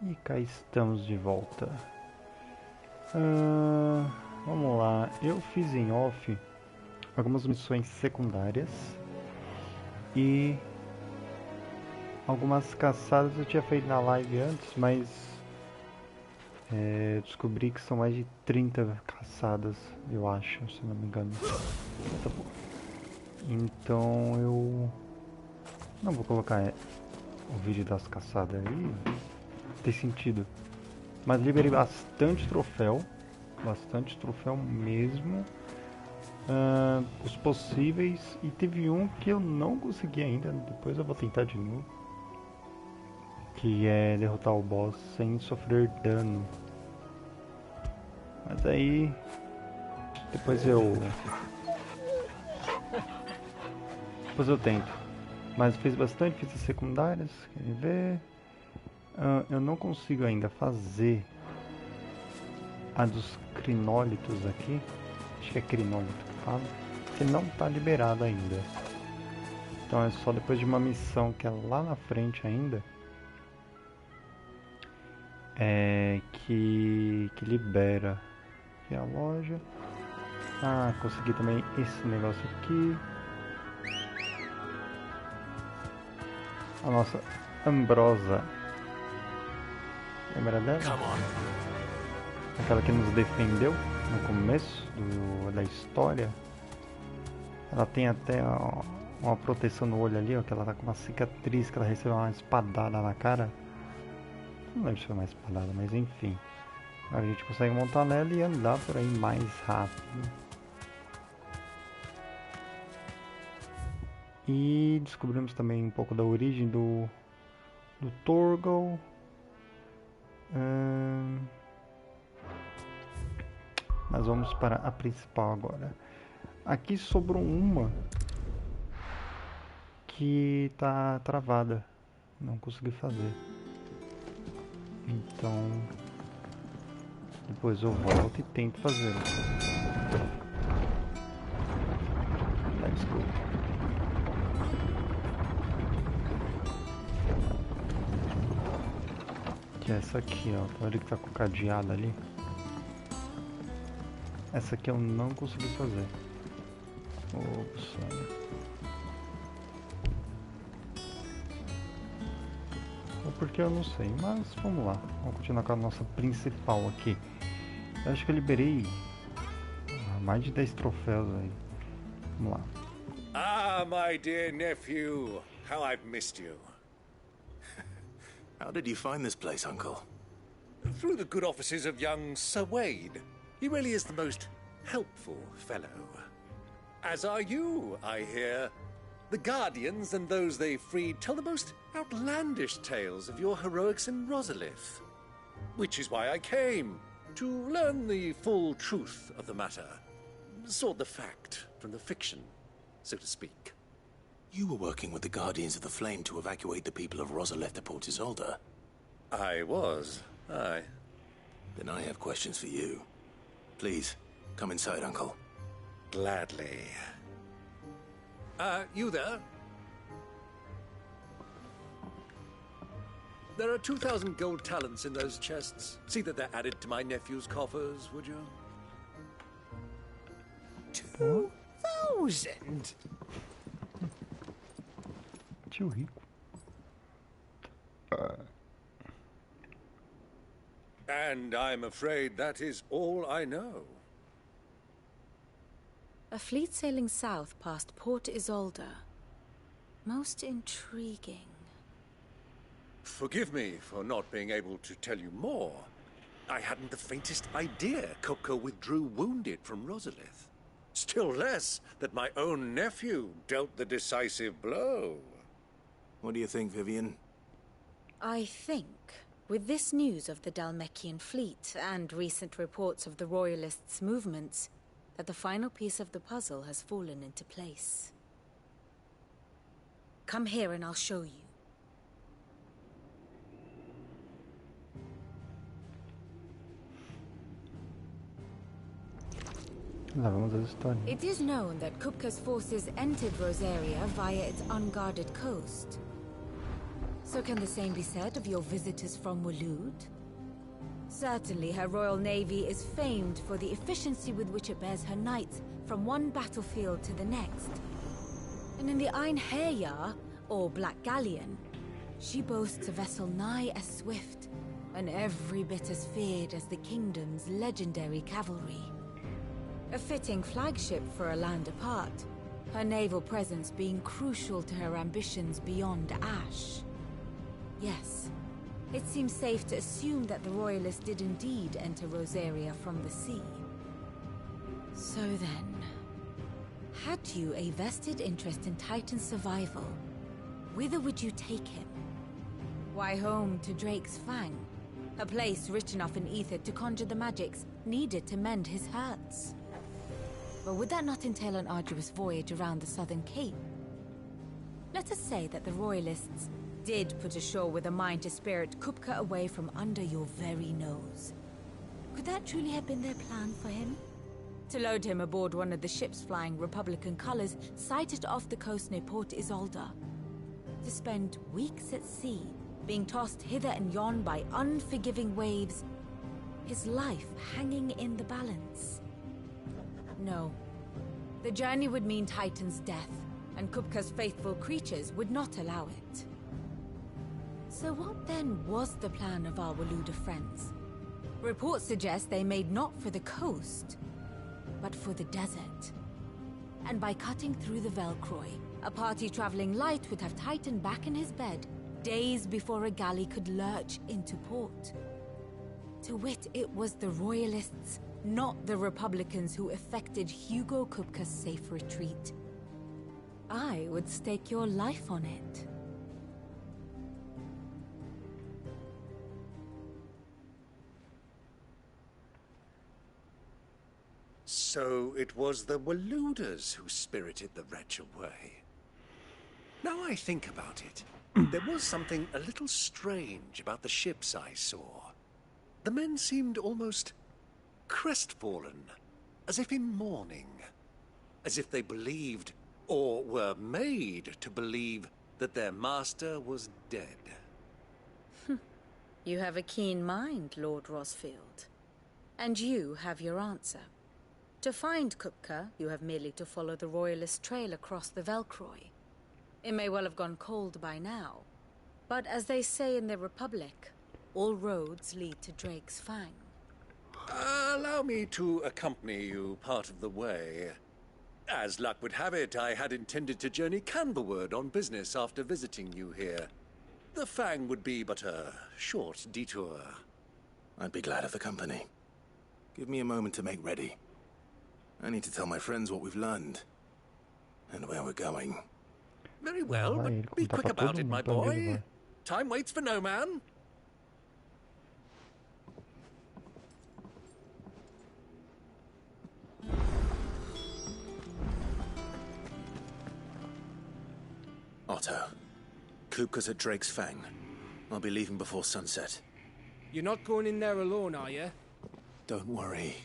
E cá estamos de volta. Vamos lá, eu fiz em off algumas missões secundárias e algumas caçadas eu tinha feito na live antes, mas descobri que são mais de 30 caçadas, eu acho, se não me engano. Então eu não vou colocar o vídeo das caçadas aí, tem sentido. Mas liberei bastante troféu mesmo. Os possíveis, e teve um que eu não consegui ainda, depois eu vou tentar de novo, que é derrotar o boss sem sofrer dano. Mas aí depois eu tento. Mas fiz bastante, fiz as secundárias, querem ver? Eu não consigo ainda fazer a dos crinólitos aqui, acho que é crinólito que fala, que não está liberado ainda. Então é só depois de uma missão que é lá na frente ainda, que libera. Aqui é a loja. Consegui também esse negócio aqui. A nossa Ambrosa. Lembra dela? Aquela que nos defendeu no começo da história. Ela tem até uma proteção no olho ali, ó, que ela tá com uma cicatriz, que ela recebeu uma espadada na cara. Não lembro se foi uma espadada, mas enfim. Agora a gente consegue montar nela e andar por aí mais rápido. E descobrimos também um pouco da origem do Torgal. Mas vamos para a principal agora. Aqui sobrou uma que tá travada. Não consegui fazer. Então depois eu volto e tento fazer. Let's go. Que é essa aqui, ó. Tá vendo que tá com o cadeado ali? Essa aqui eu não consegui fazer. Ops. Ou porque eu não sei, mas vamos lá. Vamos continuar com a nossa principal aqui. Eu acho que eu liberei mais de 10 troféus aí. Vamos lá. Ah, my dear nephew. How I've missed you. How did you find this place, Uncle? Through the good offices of young Sir Wade. He really is the most helpful fellow. As are you, I hear. The Guardians and those they freed tell the most outlandish tales of your heroics in Rosalith. Which is why I came, to learn the full truth of the matter. Sort the fact from the fiction, so to speak. You were working with the Guardians of the Flame to evacuate the people of Rosalith to Port Isolde. I was, aye. Then I have questions for you. Please, come inside, Uncle. Gladly. You there? There are 2,000 gold talents in those chests. See that they're added to my nephew's coffers, would you? 2,000? Tio rico. And I'm afraid that is all I know. A fleet sailing south past Port Isolde. Most intriguing. Forgive me for not being able to tell you more. I hadn't the faintest idea Coco withdrew wounded from Rosalith. Still less that my own nephew dealt the decisive blow. What do you think, Vivian? I think, with this news of the Dalmekian fleet and recent reports of the Royalists' movements, that the final piece of the puzzle has fallen into place. Come here and I'll show you. It is known that Kupka's forces entered Rosaria via its unguarded coast. So can the same be said of your visitors from Waloed? Certainly her royal navy is famed for the efficiency with which it bears her knights from one battlefield to the next. And in the Einherjar, or Black Galleon, she boasts a vessel nigh as swift and every bit as feared as the kingdom's legendary cavalry. A fitting flagship for a land apart, her naval presence being crucial to her ambitions beyond Ash. Yes, it seems safe to assume that the Royalists did indeed enter Rosaria from the sea. So then, had you a vested interest in Titan's survival, whither would you take him? Why, home to Drake's Fang, a place rich enough in ether to conjure the magics needed to mend his hurts. But would that not entail an arduous voyage around the southern cape? Let us say that the Royalists did put ashore with a mind to spirit Kupka away from under your very nose. Could that truly have been their plan for him? To load him aboard one of the ships flying Republican colors sighted off the coast near Port Isolde. To spend weeks at sea, being tossed hither and yon by unforgiving waves, his life hanging in the balance. No. The journey would mean Titan's death, and Kupka's faithful creatures would not allow it. So what then was the plan of our Waluda friends? Reports suggest they made not for the coast, but for the desert. And by cutting through the Velcroy, a party traveling light would have Titan back in his bed days before a galley could lurch into port. To wit, it was the Royalists, not the Republicans, who effected Hugo Kupka's safe retreat. I would stake your life on it. So it was the Waluders who spirited the wretch away. Now I think about it, there was something a little strange about the ships I saw. The men seemed almost crestfallen, as if in mourning, as if they believed, or were made to believe, that their master was dead. You have a keen mind, Lord Rosfield. And you have your answer. To find Kupka, you have merely to follow the Royalist trail across the Velcroy. It may well have gone cold by now, but as they say in the Republic, all roads lead to Drake's Fang. Allow me to accompany you part of the way. As luck would have it, I had intended to journey Canberward on business after visiting you here. The Fang would be but a short detour. I'd be glad of the company. Give me a moment to make ready. I need to tell my friends what we've learned. And where we're going. Very well, but be quick about it, my boy. Time waits for no man. Otto, Kupka's at Drake's Fang. I'll be leaving before sunset. You're not going in there alone, are you? Don't worry.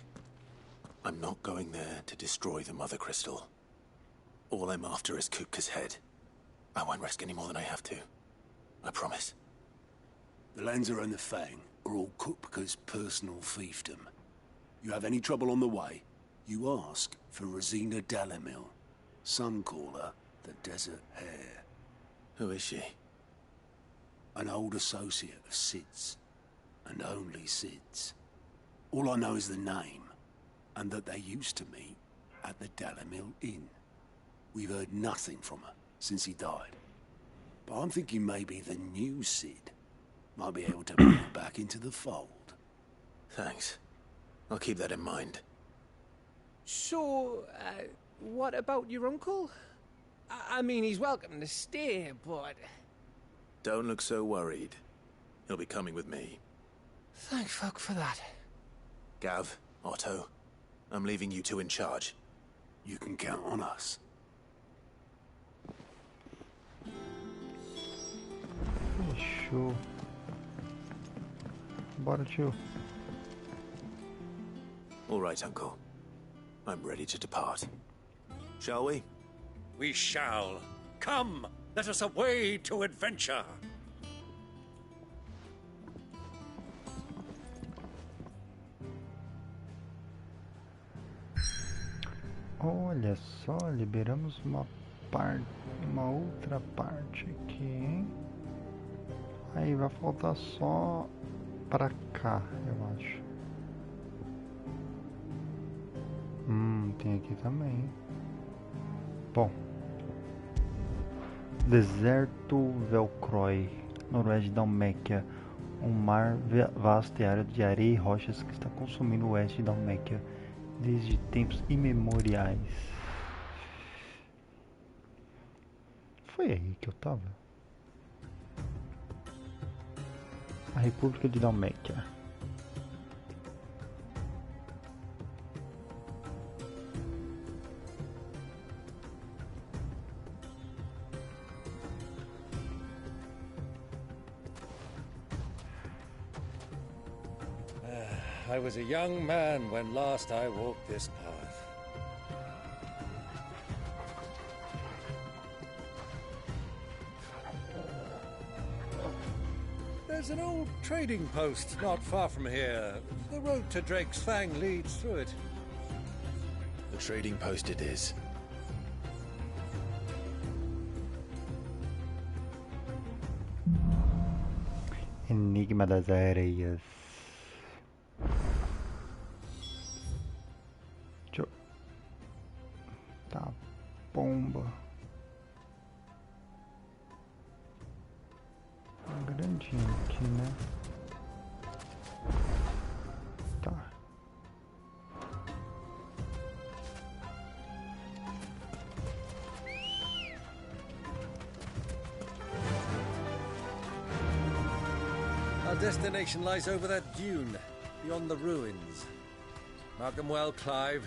I'm not going there to destroy the Mother Crystal. All I'm after is Kupka's head. I won't risk any more than I have to. I promise. The Lanza and the Fang are all Kupka's personal fiefdom. You have any trouble on the way, you ask for Rosina Dalamil. Some call her the Desert Hare. Who is she? An old associate of Sid's. And only Sid's. All I know is the name, and that they used to meet at the Dalamil Inn. We've heard nothing from her since he died. But I'm thinking maybe the new Sid might be able to bring her back into the fold. Thanks. I'll keep that in mind. So, what about your uncle? I mean, he's welcome to stay, but... Don't look so worried. He'll be coming with me. Thank fuck for that. Gav, Otto, I'm leaving you two in charge. You can count on us. Fechou. Bora, tio. All right, Uncle. I'm ready to depart. Shall we? We shall. Come, let us away to adventure. Olha só, liberamos uma outra parte aqui, hein? Aí vai faltar só pra cá, eu acho. Tem aqui também. Bom. Deserto Velcroy, noroeste da Alméquia. Um mar vasto e árido de areia e rochas que está consumindo o oeste da Alméquia desde tempos imemoriais. Foi aí que eu tava? A República de Dalméquia. I was a young man when last I walked this path. There's an old trading post not far from here. The road to Drake's Fang leads through it. The trading post it is. Enigma das Areias. Tá, bomba. Grandinho aqui, né? Tá. Our destination lies over that dune, beyond the ruins. Mark them well, Clive.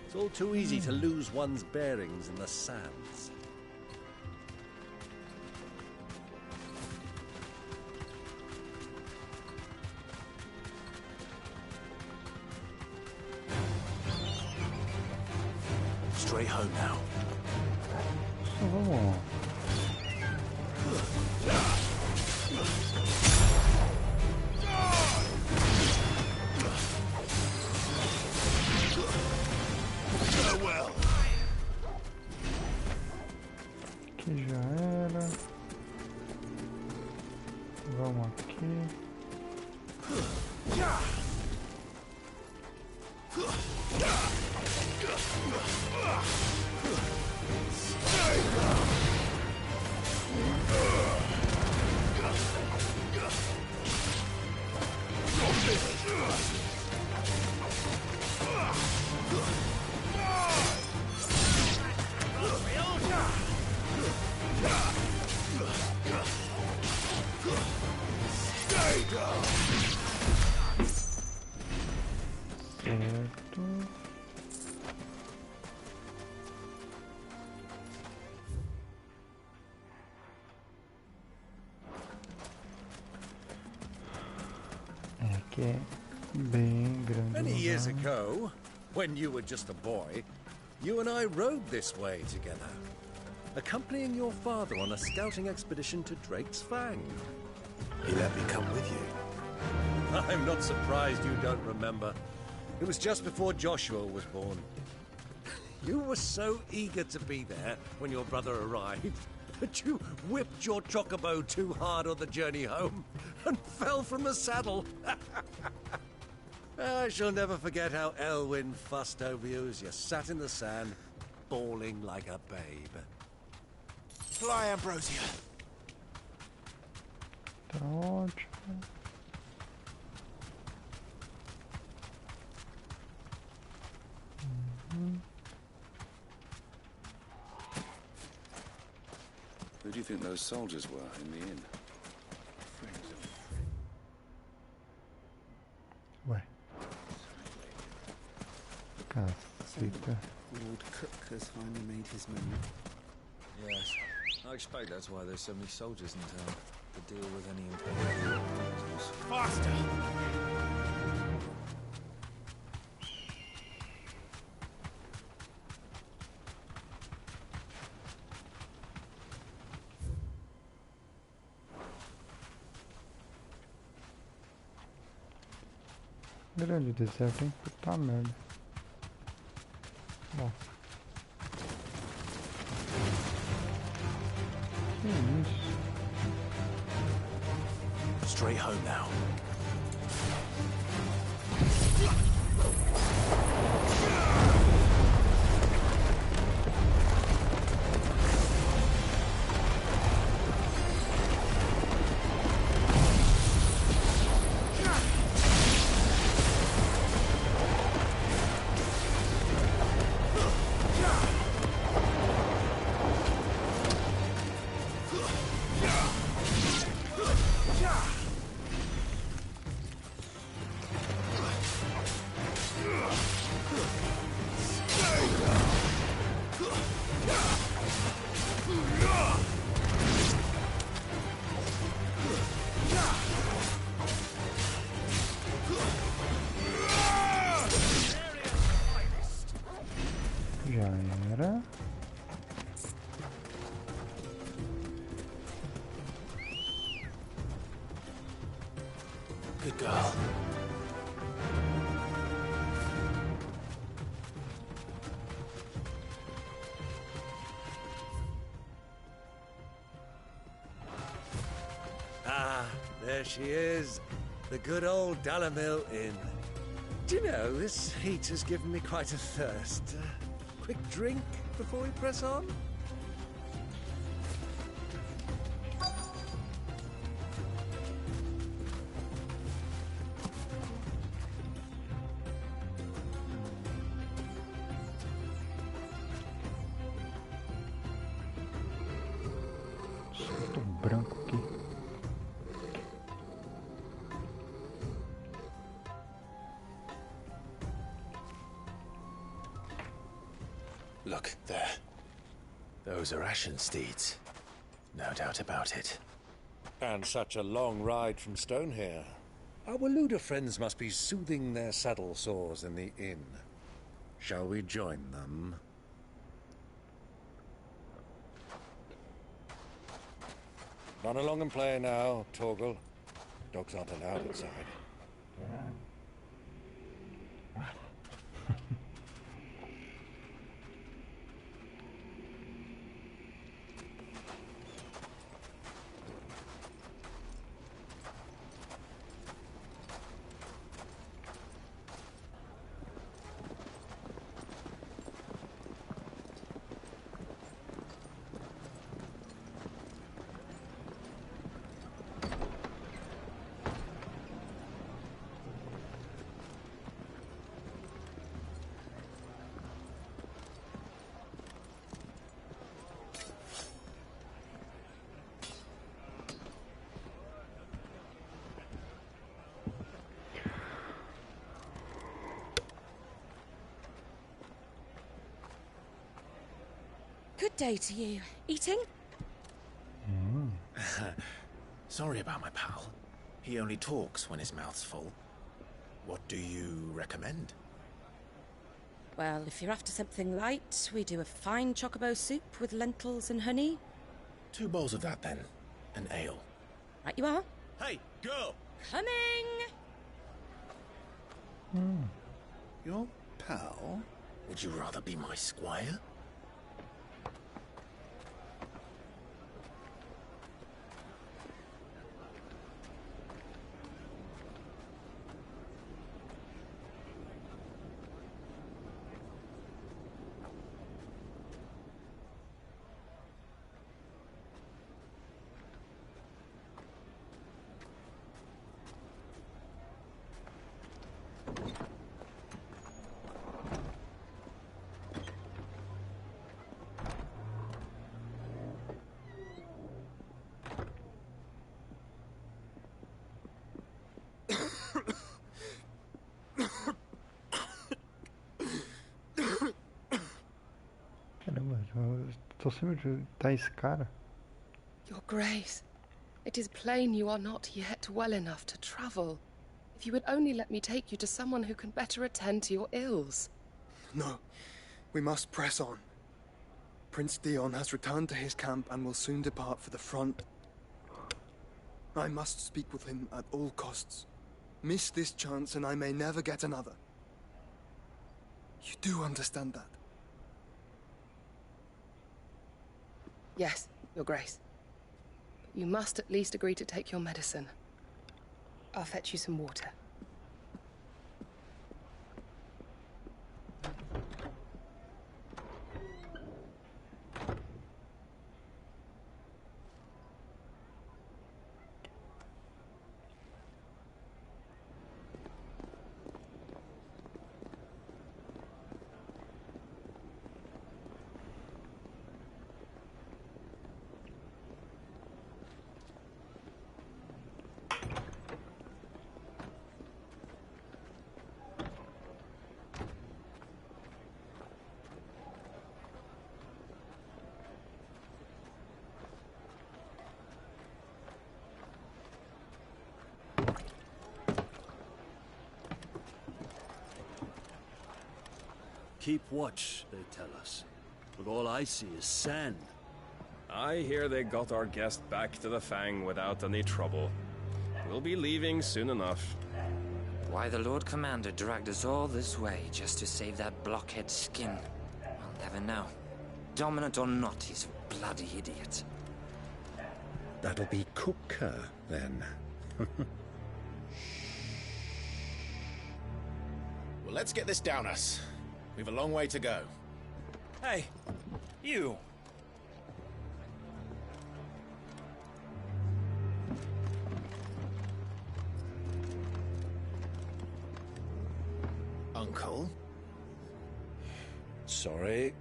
It's all too easy to lose one's bearings in the sands. Straight home now. Oh. Aqui já era. Vamos aqui. Certo. Aqui é bem grande. Many years ago, when you were just a boy, you and I rode this way together, accompanying your father on a scouting expedition to Drake's Fang. He let me come with you. I'm not surprised you don't remember. It was just before Joshua was born. You were so eager to be there when your brother arrived that you whipped your chocobo too hard on the journey home and fell from the saddle. I shall never forget how Elwyn fussed over you as you sat in the sand, bawling like a babe. Fly, Ambrosia. Tá ótimo. Who do you think those soldiers were in the inn? Friends of... Ué. Caceta. Lord Cook has finally made his move. Yes. I expect that's why there's so many soldiers in town, to deal with any imperial proposals. Faster! Grande deserto, hein? Puta merda. Bom. home now. Já era. Good girl. Ah, there she is. The good old Dalamil Inn. Do you know, this heat has given me quite a thirst. Quick drink before we press on? Solta branco aqui. Look, there. Those are Ashen steeds. No doubt about it. And such a long ride from Stone here. Our Waluda friends must be soothing their saddle sores in the inn. Shall we join them? Run along and play now, Torgal. Dogs aren't allowed inside. Good day to you. Eating? Sorry about my pal. He only talks when his mouth's full. What do you recommend? Well, if you're after something light, we do a fine chocobo soup with lentils and honey. 2 bowls of that, then. An ale. Right you are. Hey, girl! Coming! Your pal? Would you rather be my squire? Caramba, eu tô sempre tá esse cara. Your Grace, it is plain you are not yet well enough to travel. If you would only let me take you to someone who can better attend to your ills. No, we must press on. Prince Dion has returned to his camp and will soon depart for the front. I must speak with him at all costs. Miss this chance and I may never get another. You do understand that? Yes, Your Grace. But you must at least agree to take your medicine. I'll fetch you some water. Keep watch, they tell us. But all I see is sand. I hear they got our guest back to the Fang without any trouble. We'll be leaving soon enough. Why the Lord Commander dragged us all this way just to save that blockhead skin, I'll never know. Dominant or not, he's a bloody idiot. That'll be Cooker, then. Well, let's get this down us. We've a long way to go. Hey, you! Uncle? Sorry.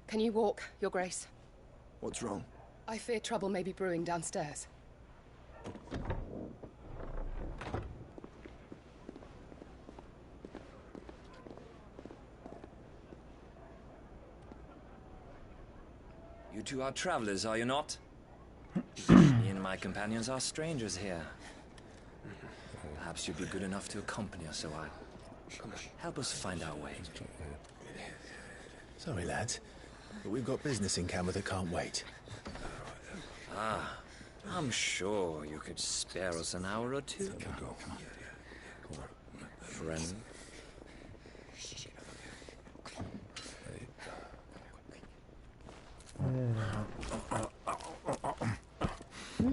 Can you walk, Your Grace? What's wrong? I fear trouble may be brewing downstairs. You two are travelers, are you not? Me and my companions are strangers here. Perhaps you'd be good enough to accompany us a while. Help us find our way. Sorry, lads, but we've got business in camera that can't wait. Ah, I'm sure you could spare us an hour or two. Friend.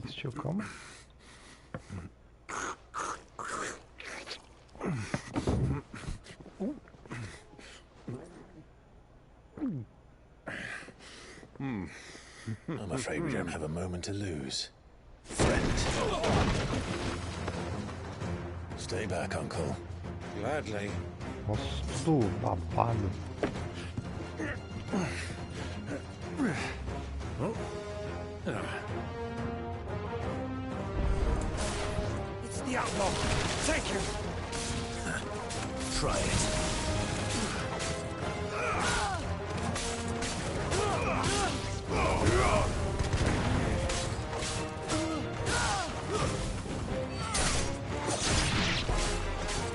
Still come. I'm afraid we don't have a moment to lose. Friend. Stay back, Uncle. Gladly. Nossa, babado. It's the outlaw! Take him! Try it.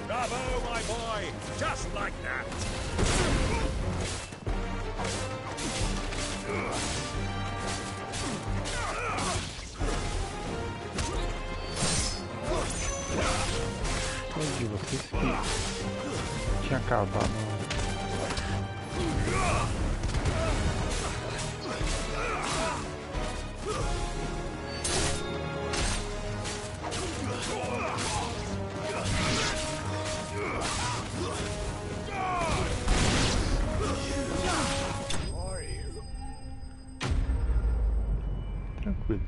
Bravo, my boy! Just like that! Qual de vocês que tinha acabado? Tranquilo.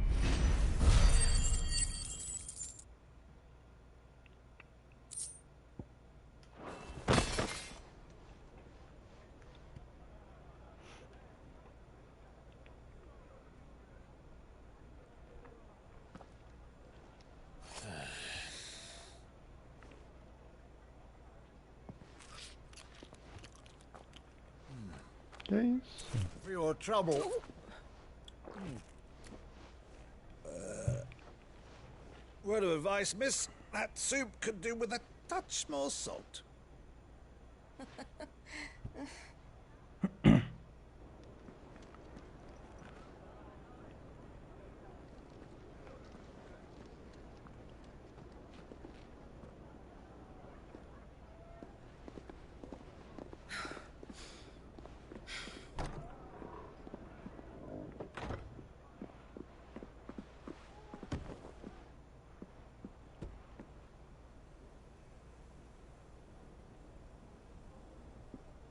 Que é isso? For your trouble. Word of advice, miss. That soup could do with a touch more salt.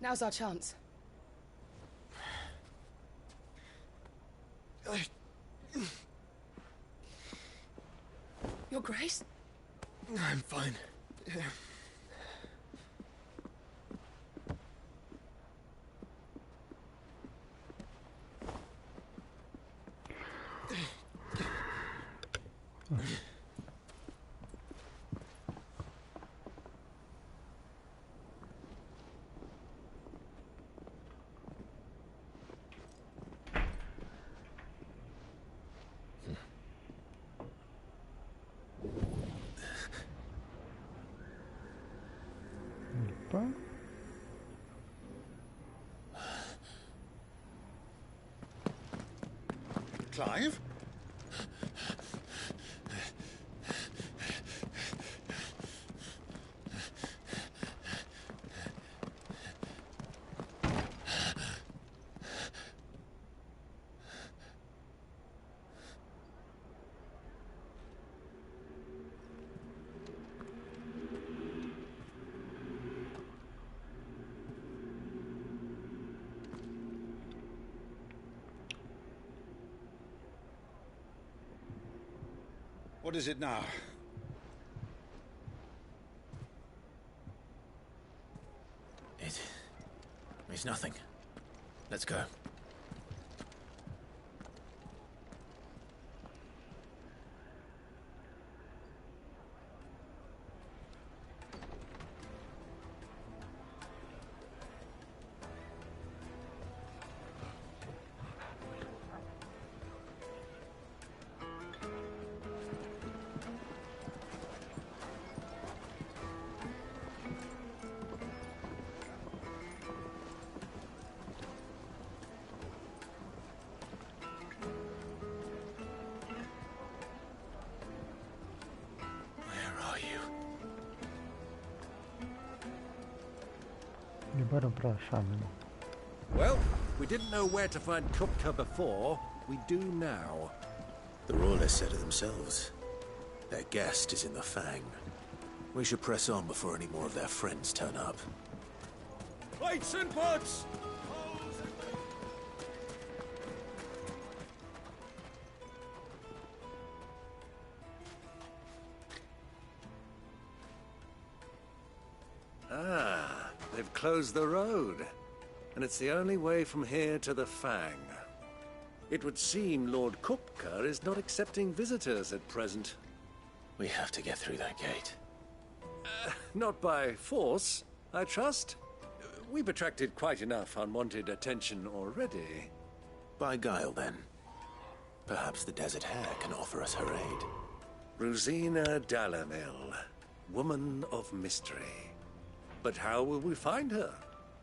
Now's our chance. Your Grace? I'm fine. Yeah. Clive? What is it now? It's nothing. Let's go. Well, we didn't know where to find Kupka before. We do now. The Royalists said it themselves. Their guest is in the Fang. We should press on before any more of their friends turn up. Lights and butts! Ah, they've closed the road. And it's the only way from here to the Fang. It would seem Lord Kupka is not accepting visitors at present. We have to get through that gate. Not by force, I trust. We've attracted quite enough unwanted attention already. By guile, then. Perhaps the Desert Hare can offer us her aid. Rosina Dalamil, woman of mystery. But how will we find her?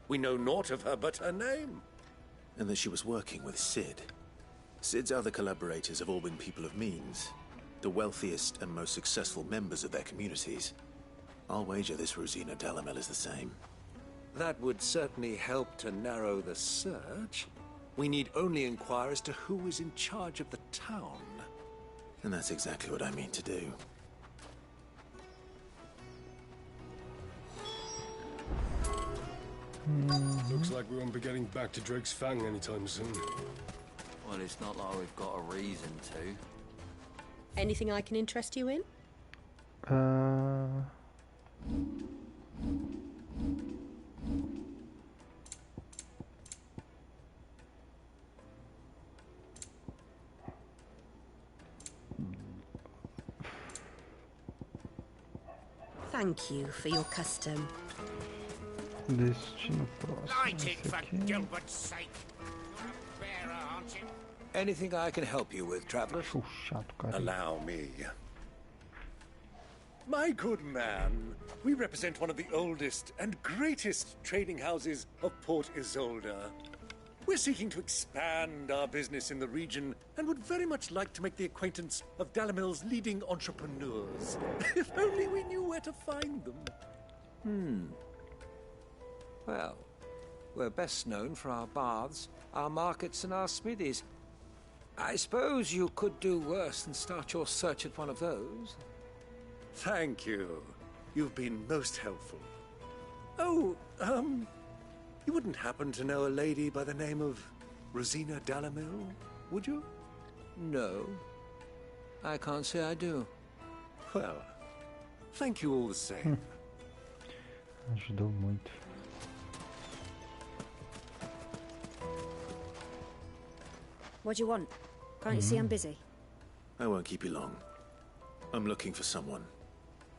We know naught of her but her name. And that she was working with Sid. Sid's other collaborators have all been people of means. The wealthiest and most successful members of their communities. I'll wager this Rosina Dalamil is the same. That would certainly help to narrow the search. We need only inquire as to who is in charge of the town. And that's exactly what I mean to do. Looks like we won't be getting back to Drake's Fang anytime soon. Well, it's not like we've got a reason to. Anything I can interest you in? Thank you for your custom. Destino próximo. Light it for Gilbert's sake. You're a bearer, aren't you? Anything I can help you with, traveler? Allow me. My good man, we represent one of the oldest and greatest trading houses of Port Isolde. We're seeking to expand our business in the region and would very much like to make the acquaintance of Dalamil's leading entrepreneurs. If only we knew where to find them. Well, we're best known for our baths, our markets and our smithies. I suppose you could do worse than start your search at one of those. Thank you. You've been most helpful. Oh, You wouldn't happen to know a lady by the name of Rosina Dalamil, would you? No. I can't say I do. Well, thank you all the same. Ajudou muito. What do you want? Can't you see I'm busy? I won't keep you long. I'm looking for someone.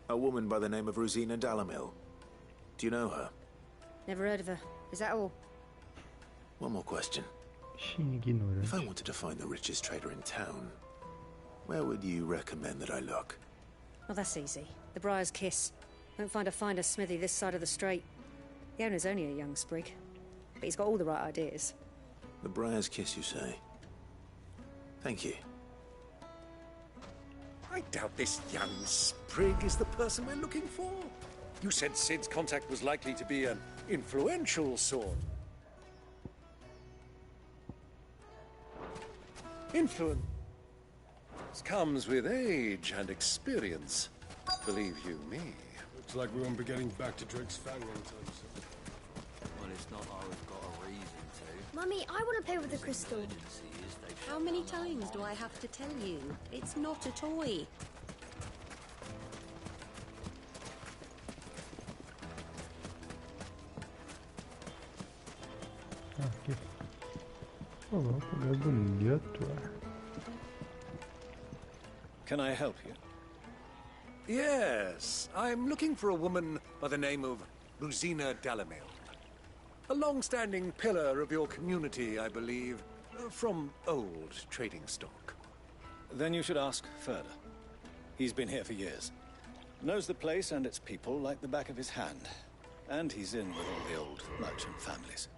A woman by the name of Rosina Dalamil. Do you know her? Never heard of her. Is that all? One more question. Ignorante. If I wanted to find the richest trader in town, where would you recommend that I look? Oh, that's easy. The Briar's Kiss. Won't find a finer smithy this side of the strait. The owner's only a young sprig, but he's got all the right ideas. The Briar's Kiss, you say? Thank you. I doubt this young sprig is the person we're looking for. You said Sid's contact was likely to be an influential sort. Influence comes with age and experience, believe you me. Looks like we won't be getting back to Drake's Fang anytime soon. Well, it's not like we've got a reason to. Mummy, I want to play with the crystal. How many times do I have to tell you? It's not a toy. Aqui. Ô, louco, gaguleto. Can I help you? Yes, I'm looking for a woman by the name of Rosina Dalamil. A long-standing pillar of your community, I believe, from old trading stock. Then you should ask further. He's been here for years. Knows the place and its people like the back of his hand. And he's in with all the old merchant families.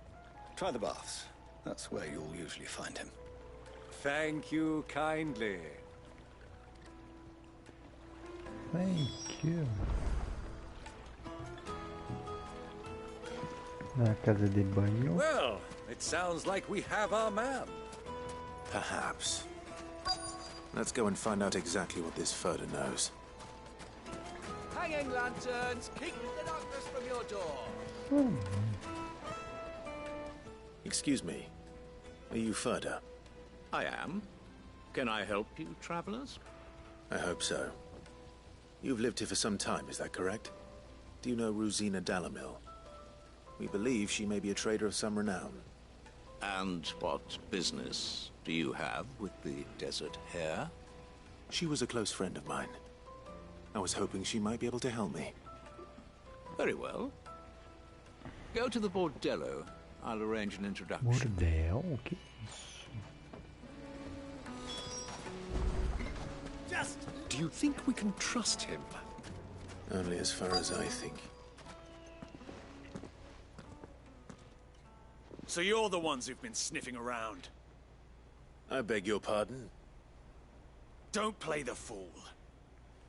Try the baths. That's where you'll usually find him. Thank you kindly. Thank you. Na casa de banho. Well, it sounds like we have our man. Perhaps. Let's go and find out exactly what this Furder knows. Hanging lanterns, keep the darkness from your door. Excuse me. Are you Furder? I am. Can I help you, travelers? I hope so. You've lived here for some time, is that correct? Do you know Rosina Dalamil? We believe she may be a trader of some renown. And what business do you have with the desert hare? She was a close friend of mine. I was hoping she might be able to help me. Very well. Go to the bordello. I'll arrange an introduction. Bordel? O que é isso? Do you think we can trust him? Only as far as I think. So you're the ones who've been sniffing around? I beg your pardon? Don't play the fool.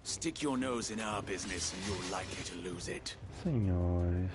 Stick your nose in our business and you're likely to lose it. Senhores.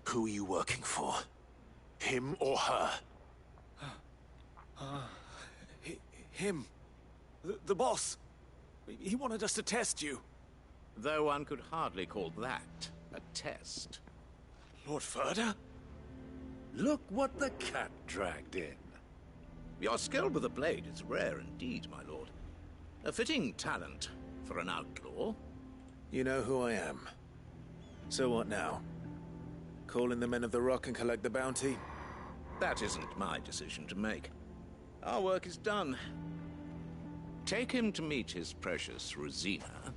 Who are you working for? Him or her? Him. The boss. He wanted us to test you. Though one could hardly call that a test. Lord Ferda? Look what the cat dragged in. Your skill with the blade is rare indeed, my lord. A fitting talent for an outlaw. You know who I am. So what now? Call in the Men of the Rock and collect the bounty? That isn't my decision to make. Our work is done. Take him to meet his precious Rosina.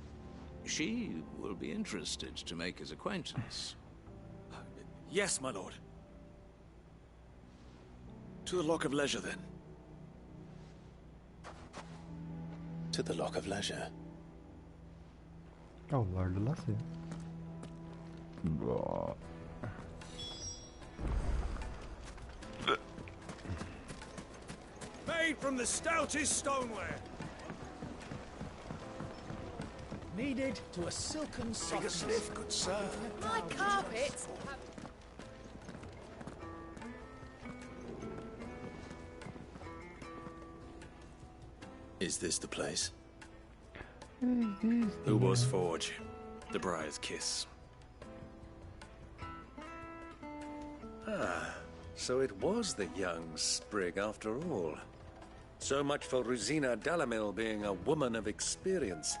She will be interested to make his acquaintance. Yes, my lord. To the Lock of Leisure, then. To the Lock of Leisure. Oh, Lord, let's see. Made from the stoutest stoneware. Kneaded to a silken softness. Take a sniff, good sir. My carpets. Is this the place? Ubor's Forge. The Briar's Kiss. Ah, so it was the young sprig after all. So much for Rosina Dalamil being a woman of experience.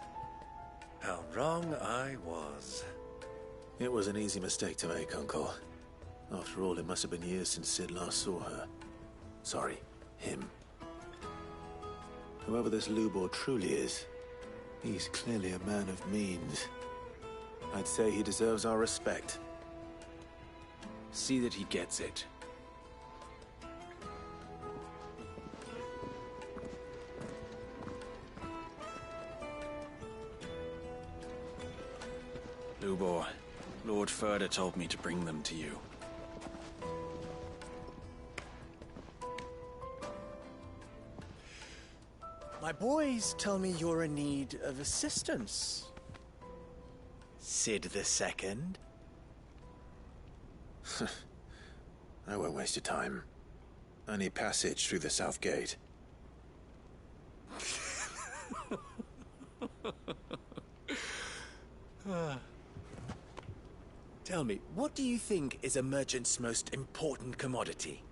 How wrong I was. It was an easy mistake to make, Uncle. After all, it must have been years since Sid last saw her. Sorry, him. Whoever this Lubor truly is, he's clearly a man of means. I'd say he deserves our respect. See that he gets it. Lubor, Lord Ferda told me to bring them to you. My boys tell me you're in need of assistance. Sid the Second? I won't waste your time. I need passage through the south gate. Tell me, what do you think is a merchant's most important commodity?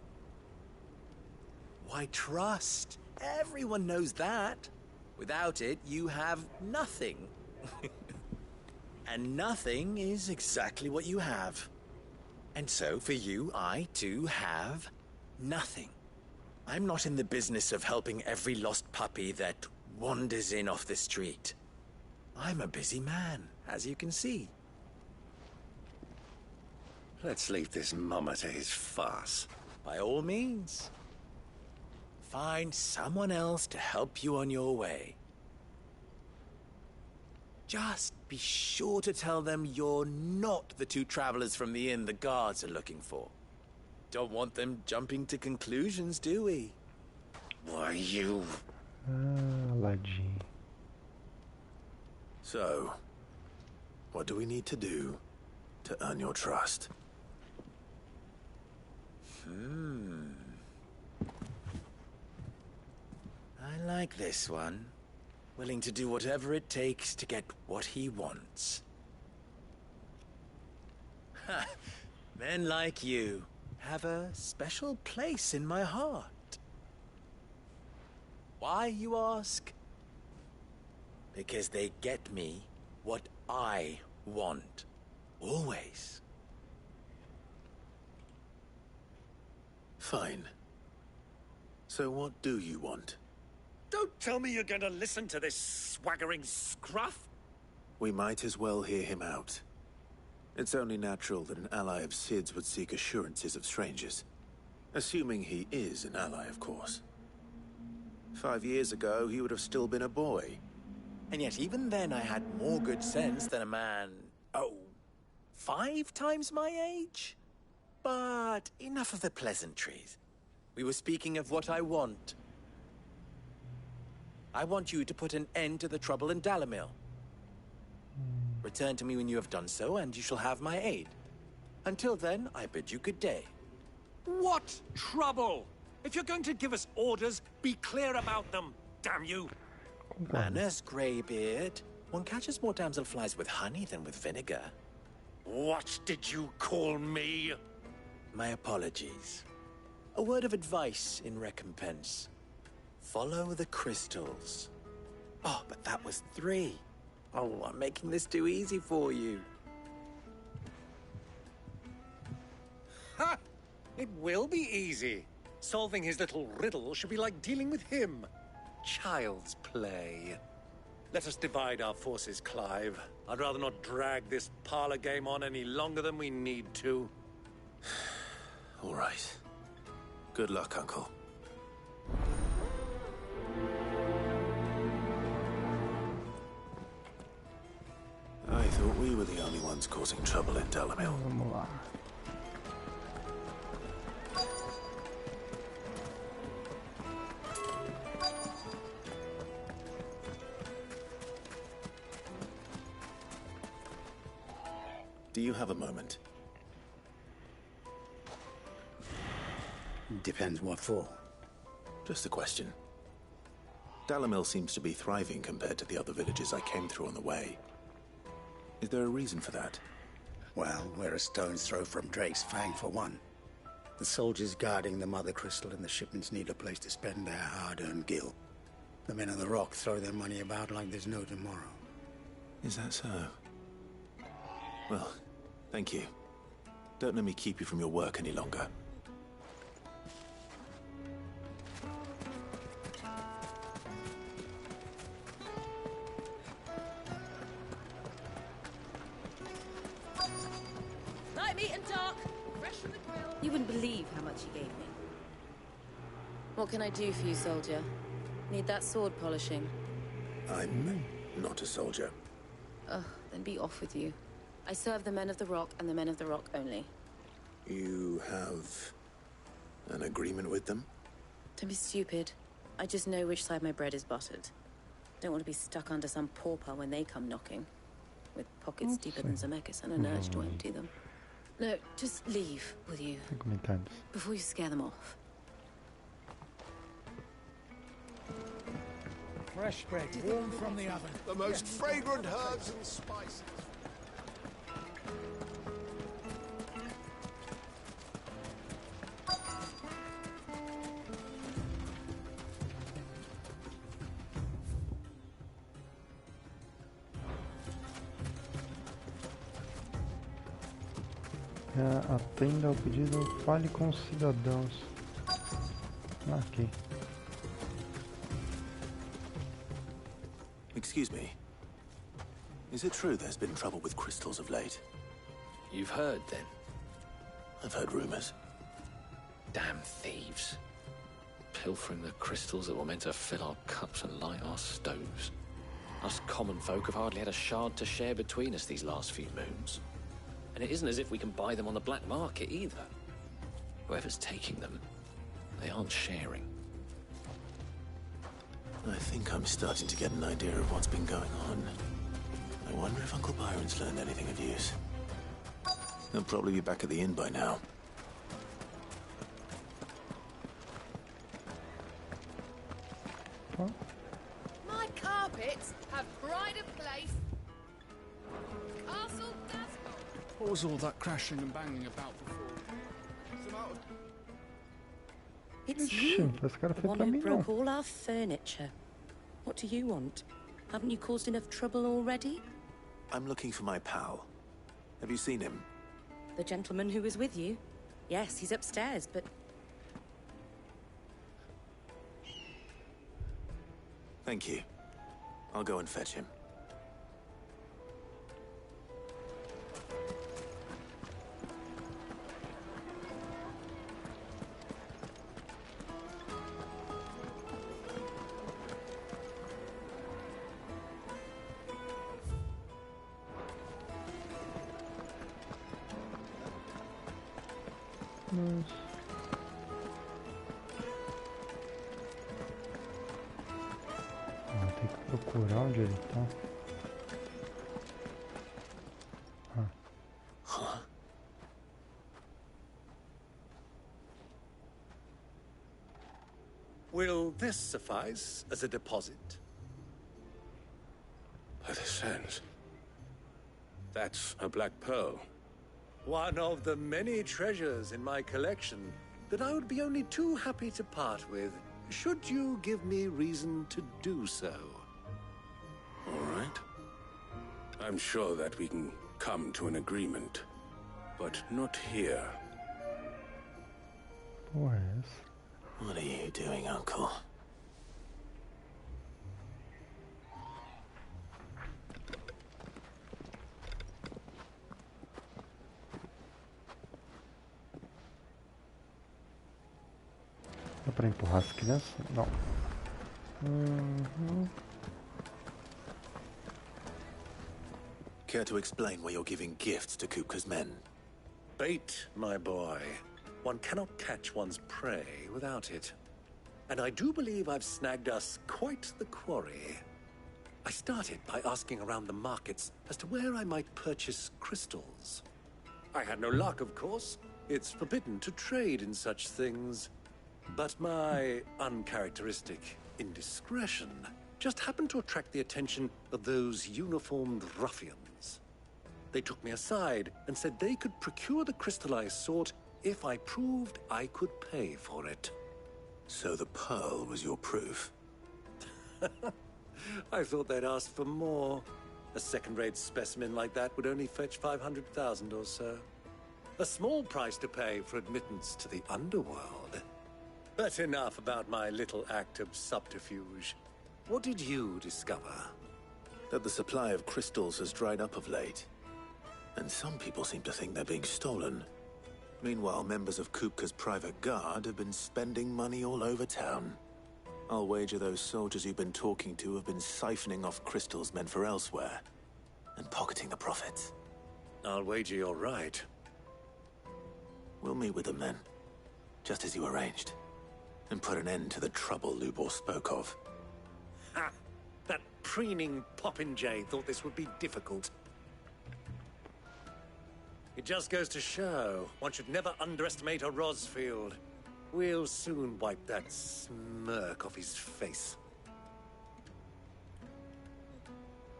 Why, trust. Everyone knows that. Without it, you have nothing. And nothing is exactly what you have. And so, for you, I, too, have nothing. I'm not in the business of helping every lost puppy that wanders in off the street. I'm a busy man, as you can see. Let's leave this mummer to his farce. By all means. Find someone else to help you on your way. Just be sure to tell them you're not the two travelers from the inn the guards are looking for. Don't want them jumping to conclusions, do we? Why, you... Leggy. So, what do we need to do to earn your trust? I like this one. Willing to do whatever it takes to get what he wants. Ha! Men like you have a special place in my heart. Why, you ask? Because they get me what I want. Always. Fine. So what do you want? Don't tell me you're going to listen to this swaggering scruff. We might as well hear him out. It's only natural that an ally of Sid's would seek assurances of strangers. Assuming he is an ally, of course. 5 years ago, he would have still been a boy. And yet even then I had more good sense than a man, 5 times my age? But enough of the pleasantries. We were speaking of what I want. I want you to put an end to the trouble in Dalamil. Return to me when you have done so, and you shall have my aid. Until then, I bid you good day. What trouble? If you're going to give us orders, be clear about them, damn you! Manners, Greybeard. One catches more damselflies with honey than with vinegar. What did you call me? My apologies. A word of advice in recompense. Follow the crystals. Oh, but that was 3. Oh, I'm making this too easy for you. Ha! It will be easy. Solving his little riddle should be like dealing with him. Child's play. Let us divide our forces, Clive. I'd rather not drag this parlor game on any longer than we need to. All right. Good luck, Uncle. I thought we were the only ones causing trouble in Delamil. Vamos lá. Do you have a moment? Depends what for. Just a question. Delamil seems to be thriving compared to the other villages I came through on the way. Is there a reason for that? Well, we're a stone's throw from Drake's Fang for one. The soldiers guarding the Mother Crystal and the shipments need a place to spend their hard-earned gil. The men of the Rock throw their money about like there's no tomorrow. Is that so? Well, thank you. Don't let me keep you from your work any longer. Light meat and dark. Fresh from the grill. You wouldn't believe how much he gave me. What can I do for you, soldier? Need that sword polishing? I'm not a soldier. Ugh, then be off with you. I serve the men of the Rock and the men of the Rock only. You have an agreement with them? Don't be stupid. I just know which side my bread is buttered. Don't want to be stuck under some pauper when they come knocking. With pockets deeper than Zemeckis and an urge to empty them. No, just leave, will you? Before you scare them off. Fresh bread, warm from the oven. The most fragrant herbs and spices. Atenda ao pedido, fale com os cidadãos. Aqui. Excuse me. Is it true there's been trouble with crystals of late? You've heard, then? I've heard rumors. Damn thieves. Pilfering the crystals that were meant to fill our cups and light our stoves. Us common folk have hardly had a shard to share between us these last few moons. And it isn't as if we can buy them on the black market, either. Whoever's taking them, they aren't sharing. I think I'm starting to get an idea of what's been going on. I wonder if Uncle Byron's learned anything of use. He'll probably be back at the inn by now. My carpets have pride of place. Castle Dasco. What was all that crashing and banging about before? It's Ixi, you, esse cara the fez one pra who mim broke não. all our furniture. What do you want? Haven't you caused enough trouble already? I'm looking for my pal. Have you seen him? The gentleman who was with you? Yes, he's upstairs, but... Thank you. I'll go and fetch him. Tem que procurar onde ele tá. Will this suffice as a deposit? By the sands. That's a black pearl. One of the many treasures in my collection that I would be only too happy to part with, should you give me reason to do so. All right. I'm sure that we can come to an agreement, but not here. Pues. What are you doing, Uncle? Dá pra empurrar as crianças? Não. Care to explain why you're giving gifts to Kupka's men? Bait, my boy. One cannot catch one's prey without it. And I do believe I've snagged us quite the quarry. I started by asking around the markets as to where I might purchase crystals. I had no luck, of course. It's forbidden to trade in such things. But my uncharacteristic indiscretion just happened to attract the attention of those uniformed ruffians. They took me aside and said they could procure the crystal I sought if I proved I could pay for it. So the pearl was your proof? I thought they'd ask for more. A second-rate specimen like that would only fetch 500,000 or so. A small price to pay for admittance to the underworld. But enough about my little act of subterfuge. What did you discover? That the supply of crystals has dried up of late. And some people seem to think they're being stolen. Meanwhile, members of Kupka's private guard have been spending money all over town. I'll wager those soldiers you've been talking to have been siphoning off crystals meant for elsewhere, and pocketing the profits. I'll wager you're right. We'll meet with them then, just as you arranged, and put an end to the trouble Lubor spoke of. Ha! That preening popinjay thought this would be difficult. It just goes to show, one should never underestimate a Rosfield. We'll soon wipe that smirk off his face.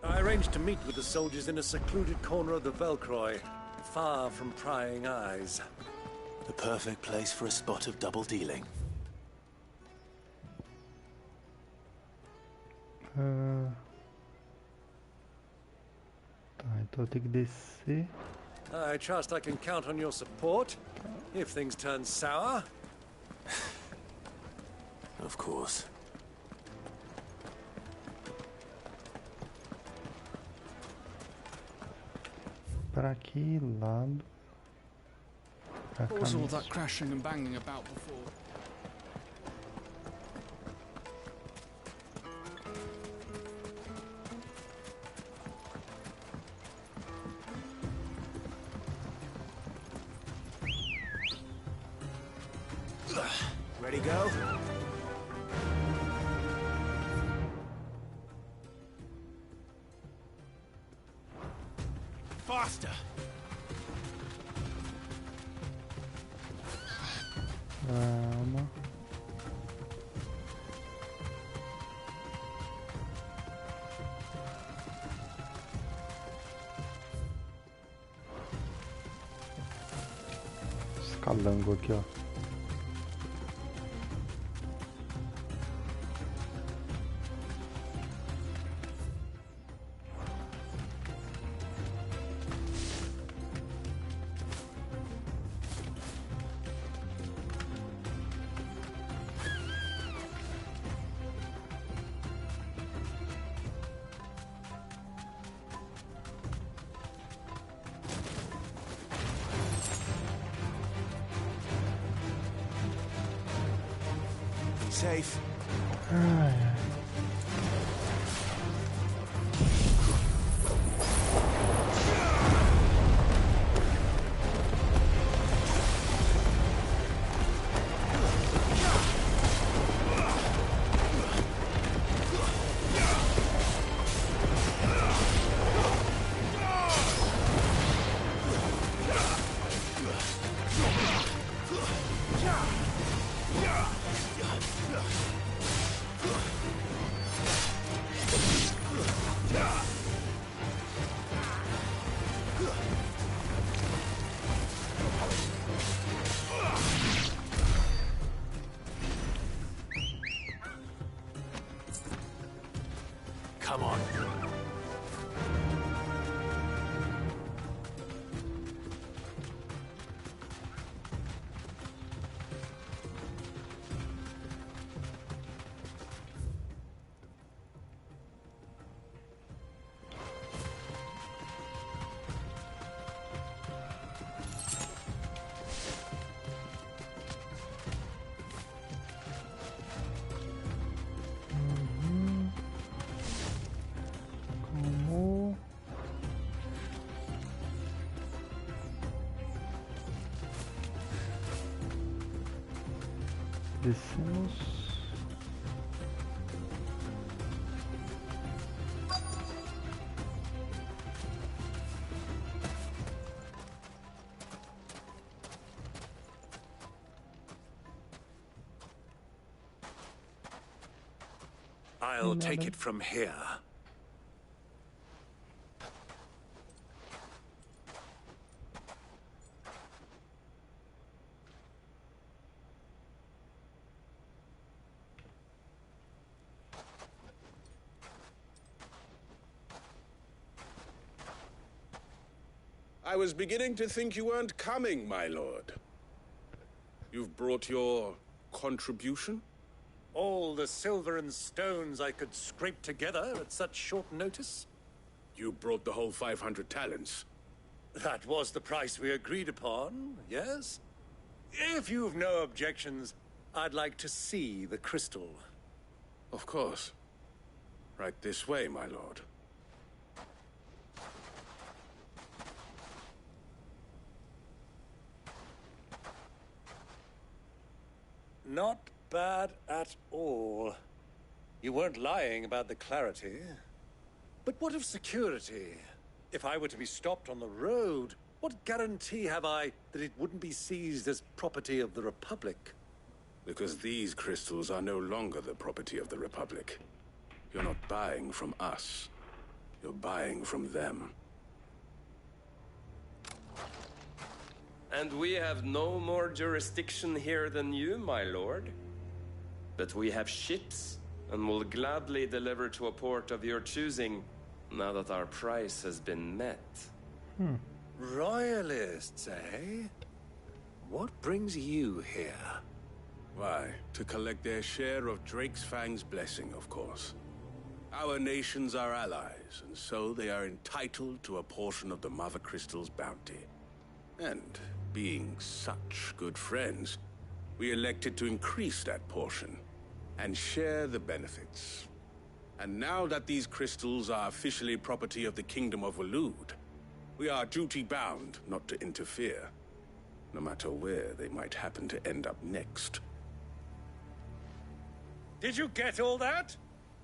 I arranged to meet with the soldiers in a secluded corner of the Velcroy, far from prying eyes. The perfect place for a spot of double dealing. Tá, então eu tenho que descer. I trust I can count on your support, if things turn sour. Of course. Para aqui, lado. Pra cá What was all mesmo. that crashing and banging about before? Ready, go? Faster! Calma. Escalango aqui, ó. Safe. Descemos. I'll take it from here. I was beginning to think you weren't coming, my lord. You've brought your contribution? All the silver and stones I could scrape together at such short notice? You brought the whole 500 talents. That was the price we agreed upon, yes? If you've no objections, I'd like to see the crystal. Of course. Right this way, my lord. Not bad at all. You weren't lying about the clarity. But what of security? If I were to be stopped on the road, what guarantee have I that it wouldn't be seized as property of the Republic? Because these crystals are no longer the property of the Republic. You're not buying from us. You're buying from them. And we have no more jurisdiction here than you, my lord. But we have ships, and will gladly deliver to a port of your choosing, now that our price has been met. Royalists, eh? What brings you here? Why, to collect their share of Drake's Fang's blessing, of course. Our nations are allies, and so they are entitled to a portion of the Mother Crystal's bounty. And being such good friends, we elected to increase that portion and share the benefits. And now that these crystals are officially property of the Kingdom of Waloed, we are duty-bound not to interfere, no matter where they might happen to end up next. Did you get all that?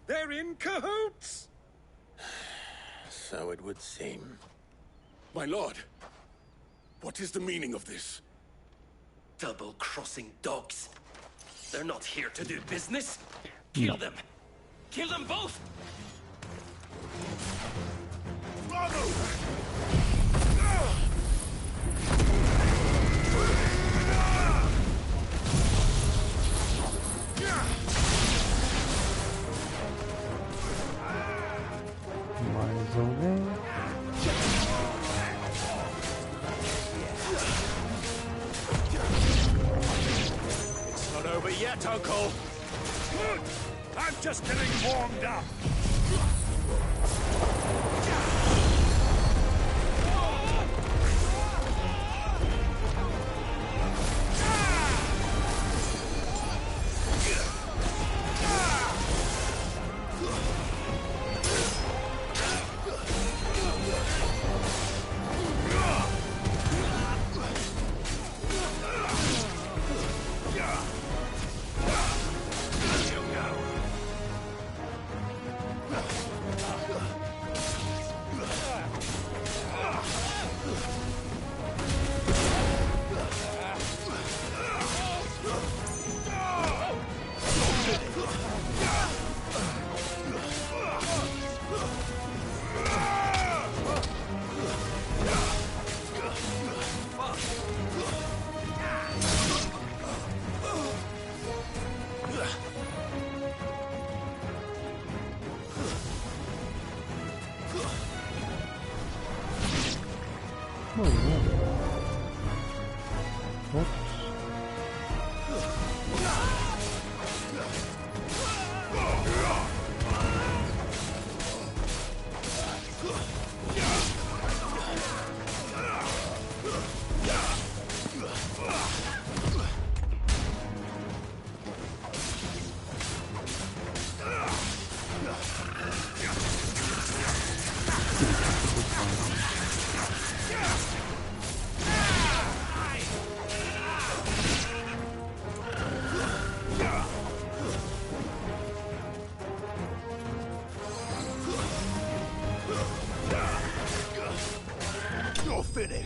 They're in cahoots! So it would seem. My lord, what is the meaning of this? Double-crossing dogs. They're not here to do business. Kill them! Kill them both! Bravo! Mais alguém? It's not over yet, Uncle. Good. I'm just getting warmed up.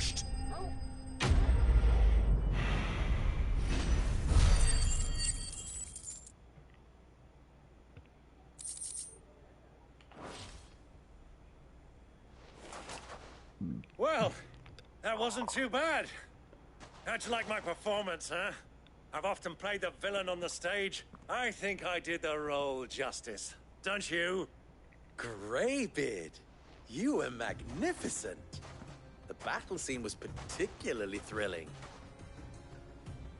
finished. Well, that wasn't too bad. How'd you like my performance, huh? I've often played the villain on the stage. I think I did the role justice. Don't you? Greybeard, you were magnificent. The battle scene was particularly thrilling.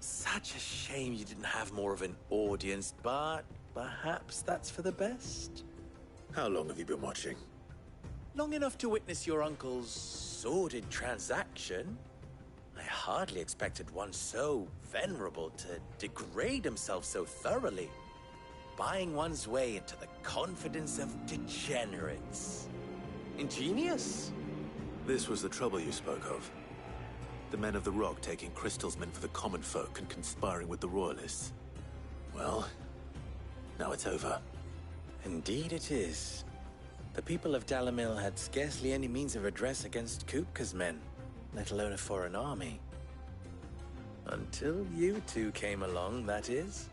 Such a shame you didn't have more of an audience, but perhaps that's for the best. How long have you been watching? Long enough to witness your uncle's sordid transaction. I hardly expected one so venerable to degrade himself so thoroughly, buying one's way into the confidence of degenerates. Ingenious. This was the trouble you spoke of. The men of the Rock taking Crystal's men for the common folk and conspiring with the Royalists. Well, now it's over. Indeed it is. The people of Dalimil had scarcely any means of redress against Kupka's men, let alone a foreign army. Until you two came along, that is.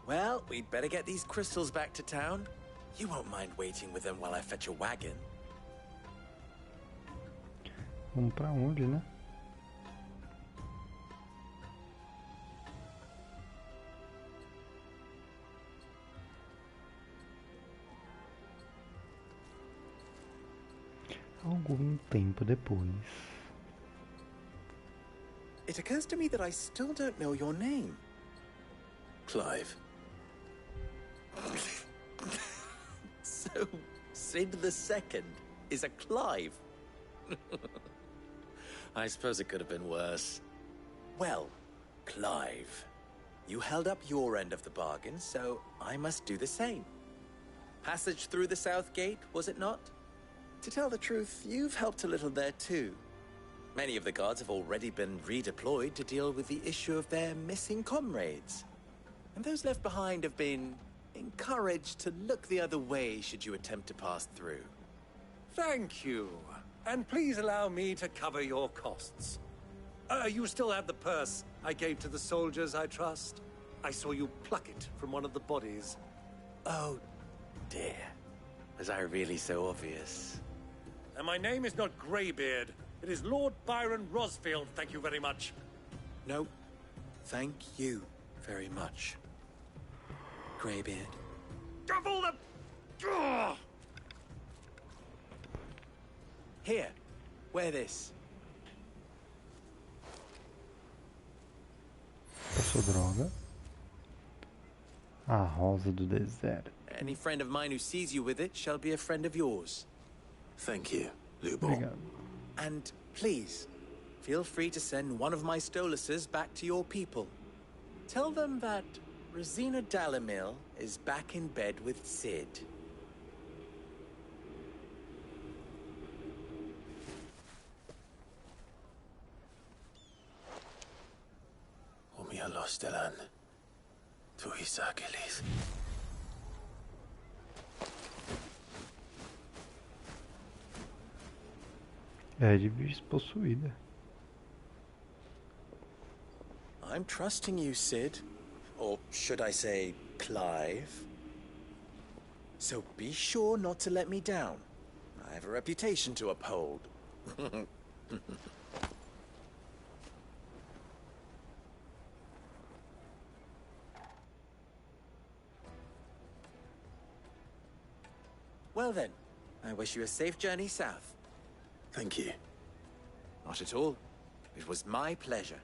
Well, we'd better get these crystals back to town. You won't mind waiting with them while I fetch a wagon. Vamos pra onde, né? Algum tempo depois. It occurs to me that I still don't know your name. Clive. So, Sid the Second is a Clive? I suppose it could have been worse. Well, Clive, you held up your end of the bargain, so I must do the same. Passage through the South Gate, was it not? To tell the truth, you've helped a little there too. Many of the guards have already been redeployed to deal with the issue of their missing comrades. And those left behind have been encouraged to look the other way should you attempt to pass through. Thank you. And please allow me to cover your costs. You still have the purse I gave to the soldiers, I trust? I saw you pluck it from one of the bodies. Oh, dear. Was I really so obvious? And my name is not Greybeard. It is Lord Byron Rosfield, thank you very much. No, thank you very much, Greybeard. Of all the... Ugh! Here, wear this. Passou droga. A rosa do deserto. Any friend of mine who sees you with it shall be a friend of yours. Thank you, Lubor. Obrigado. And please, feel free to send one of my Stoluses back to your people. Tell them that Rosina Dalimil is back in bed with Sid. Omia Lostelan. Tu Isakelis. Edvis possuída. I'm trusting you, Sid. Or should I say, Clive. So be sure not to let me down. I have a reputation to uphold. Well then, I wish you a safe journey south. Thank you. Not at all. It was my pleasure.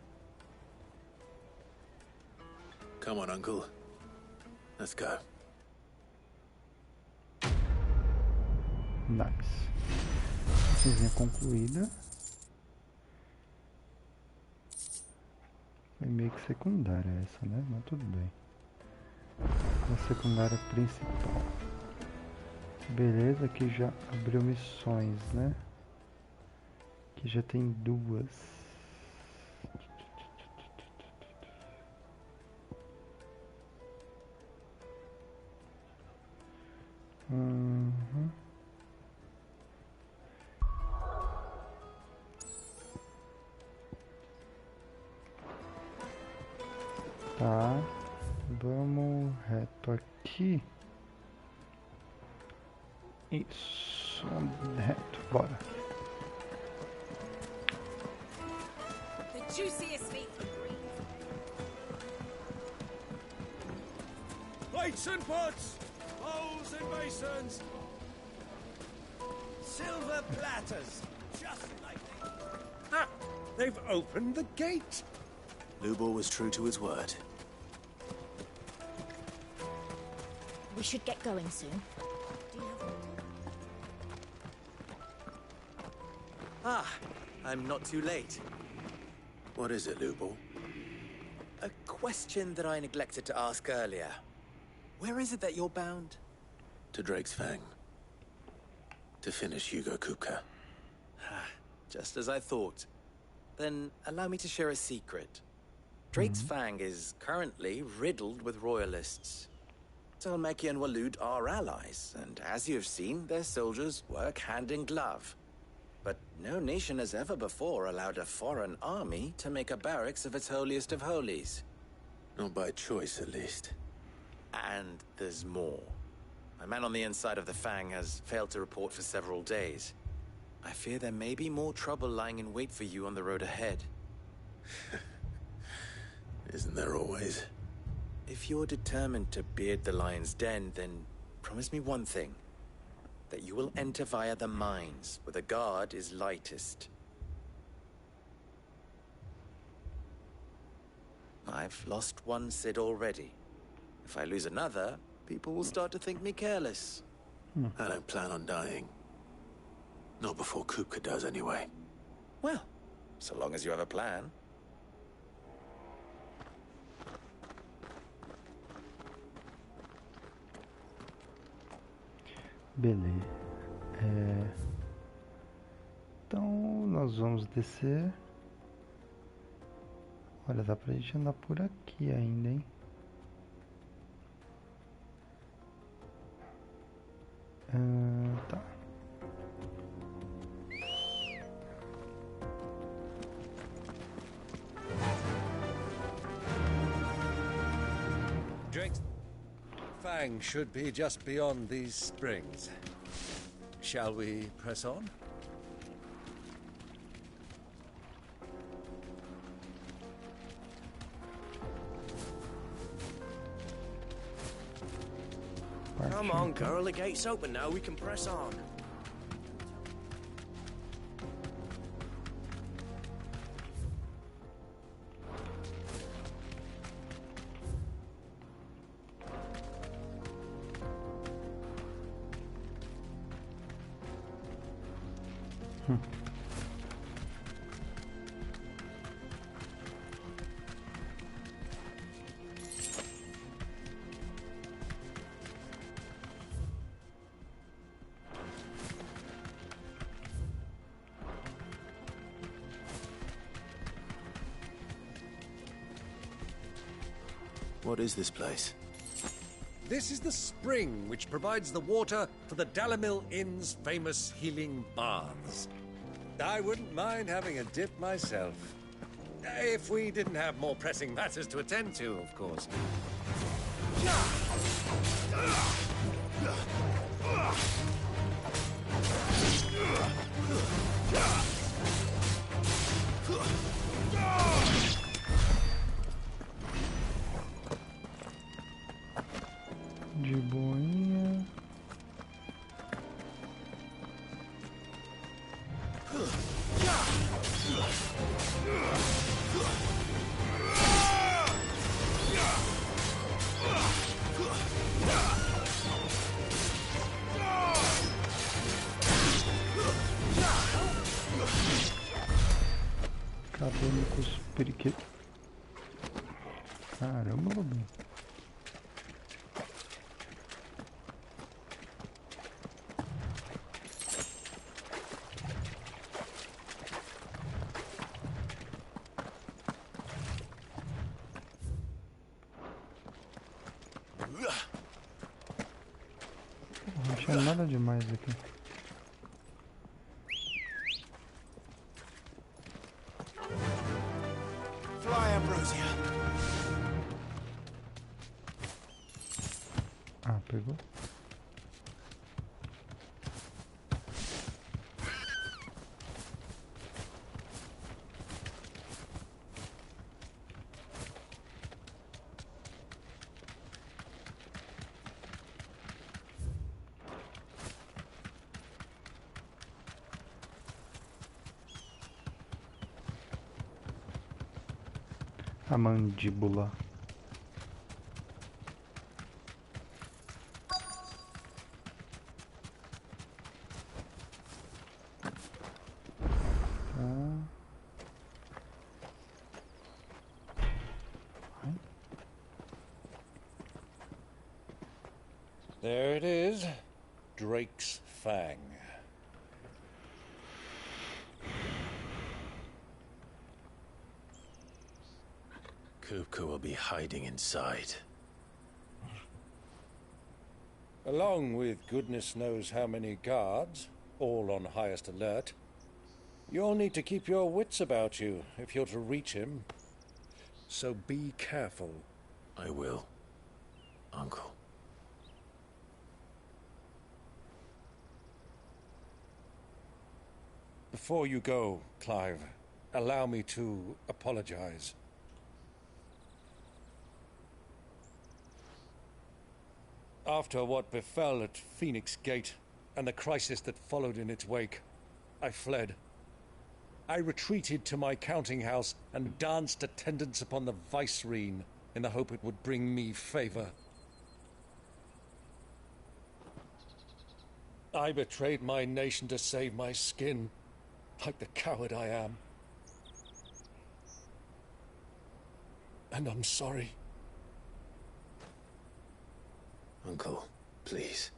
Come on, Uncle. Let's go. Nice. Missãozinha concluída. Foi meio que secundária essa, né? Mas tudo bem. A secundária principal. Beleza, aqui já abriu missões, né? Aqui já tem duas. Tá. Vamos reto aqui. Isso. Reto. Bora. The juiciest meat for green. Plates and pots! Bowls and basins! Silver platters! Just like they... Ah! They've opened the gate! Lubor was true to his word. We should get going soon. Ah, I'm not too late. What is it, Lubor? A question that I neglected to ask earlier. Where is it that you're bound? To Drake's Fang. To finish Hugo Kupka. Just as I thought. Then allow me to share a secret. Drake's Fang is currently riddled with royalists. Dhalmekia and Waloed are allies, and as you've seen, their soldiers work hand in glove. But no nation has ever before allowed a foreign army to make a barracks of its holiest of holies. Not by choice, at least. And there's more. My man on the inside of the Fang has failed to report for several days. I fear there may be more trouble lying in wait for you on the road ahead. Isn't there always? If you're determined to beard the lion's den, then promise me one thing. That you will enter via the mines, where the guard is lightest. I've lost one Cid already. If I lose another, people will start to think me careless. I don't plan on dying. Not before Kupka does, anyway. Well, so long as you have a plan. Beleza. Então nós vamos descer. Olha, dá pra gente andar por aqui ainda, hein? Tá. Drake's Fang should be just beyond these springs. Shall we press on? Come on, girl, the gate's open now, we can press on. What is this place? This is the spring which provides the water for the Dalimil Inn's famous healing baths. I wouldn't mind having a dip myself. If we didn't have more pressing matters to attend to, of course. De boinha. Acabando os periquitos. Caramba, Lobinho. Não tinha nada demais aqui. Fly, Ambrosia. Pegou? A mandíbula. There it is. Drake's Fang. Kupka will be hiding inside. Along with goodness knows how many guards, all on highest alert. You'll need to keep your wits about you if you're to reach him. So be careful. I will, Uncle. Before you go, Clive, allow me to apologize. After what befell at Phoenix Gate and the crisis that followed in its wake, I fled. I retreated to my counting house and danced attendance upon the vicereine in the hope it would bring me favor. I betrayed my nation to save my skin, like the coward I am. And I'm sorry. Uncle, please.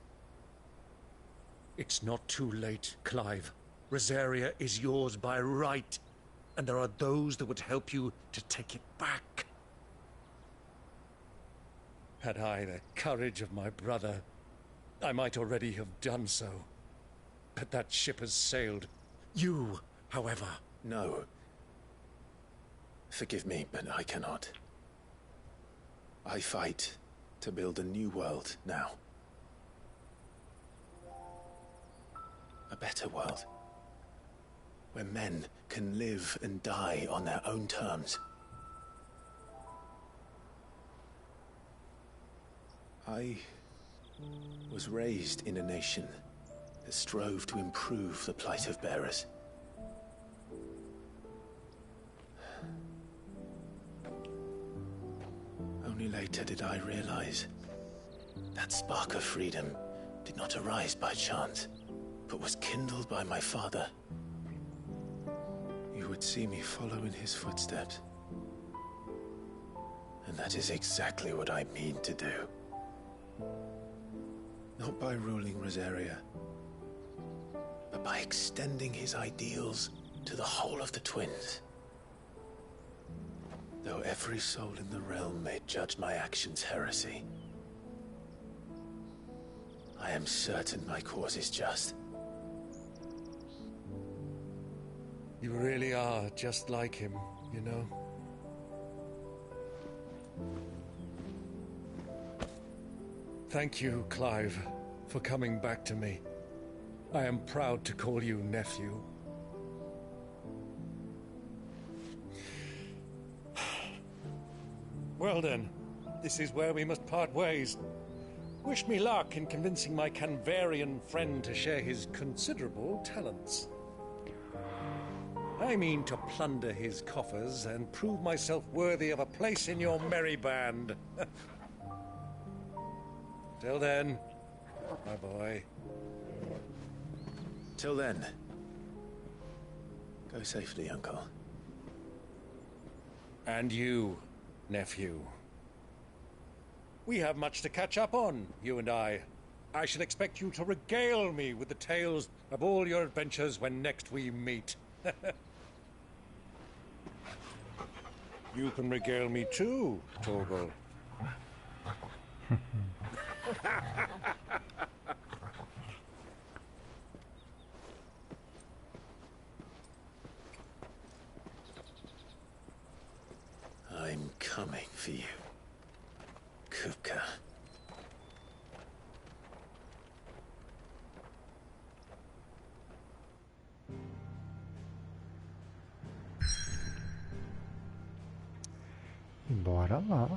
It's not too late, Clive. Rosaria is yours by right, and there are those that would help you to take it back. Had I the courage of my brother, I might already have done so. But that ship has sailed. You, however... No. Forgive me, but I cannot. I fight to build a new world now. A better world. Where men can live and die on their own terms. I was raised in a nation that strove to improve the plight of bearers. Only later did I realize that spark of freedom did not arise by chance, but was kindled by my father. You would see me follow in his footsteps. And that is exactly what I mean to do. Not by ruling Rosaria, but by extending his ideals to the whole of the twins. Though every soul in the realm may judge my actions heresy, I am certain my cause is just. You really are just like him, you know? Thank you, Clive, for coming back to me. I am proud to call you nephew. Well then, this is where we must part ways. Wish me luck in convincing my Canvarian friend to share his considerable talents. I mean to plunder his coffers and prove myself worthy of a place in your merry band. Till then, my boy. Till then. Go safely, Uncle. And you, nephew. We have much to catch up on, you and I. I shall expect you to regale me with the tales of all your adventures when next we meet. You can regale me too, Torgal. I'm coming for you, Kupka. Bora lá.